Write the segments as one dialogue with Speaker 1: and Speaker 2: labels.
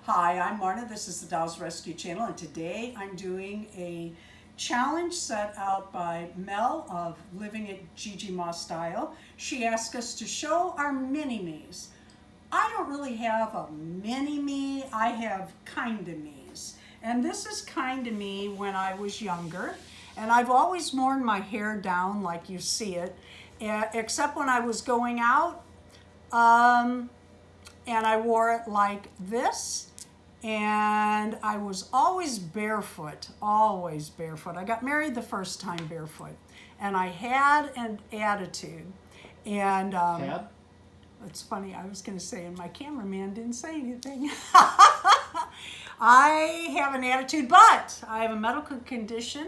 Speaker 1: Hi, I'm Marna. This is the Dolls Rescue Channel, and today I'm doing a challenge set out by Mel of Living at Gigi Ma Style. She asked us to show our mini-me's. I don't really have a mini-me, I have kinda-me's. And this is kinda me when I was younger. And I've always worn my hair down like you see it, except when I was going out. And I wore it like this, and I was always barefoot, always barefoot. I got married the first time barefoot, and I had an attitude. And it's funny, I was gonna say, and my cameraman didn't say anything. I have an attitude, but I have a medical condition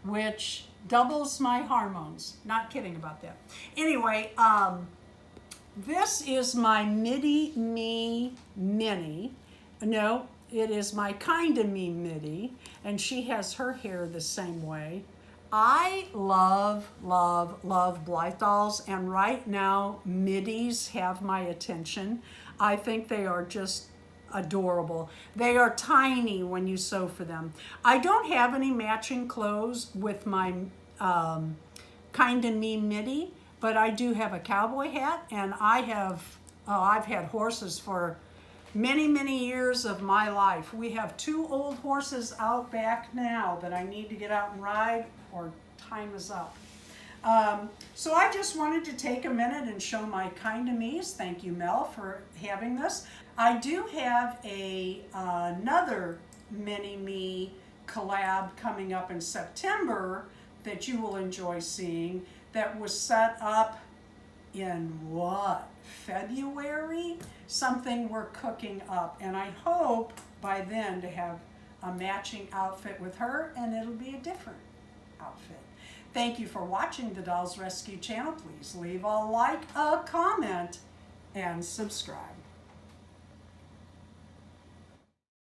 Speaker 1: which doubles my hormones. Not kidding about that. Anyway, this is my Mini Me Mini. No, it is my Kinda Me Midi, and she has her hair the same way. I love, love, love Blythe dolls, and right now midis have my attention. I think they are just adorable. They are tiny when you sew for them. I don't have any matching clothes with my Kinda Me Midi, but I do have a cowboy hat, and I've had horses for many, many years of my life. We have 2 old horses out back now that I need to get out and ride, or time is up. So I just wanted to take a minute and show my Kinda Me's. Thank you, Mel, for having this. I do have another Mini Me collab coming up in September that you will enjoy seeing, that was set up in what, February? Something we're cooking up, and I hope by then to have a matching outfit with her, and it'll be a different outfit. Thank you for watching the Dolls Rescue Channel. Please leave a like, a comment, and subscribe.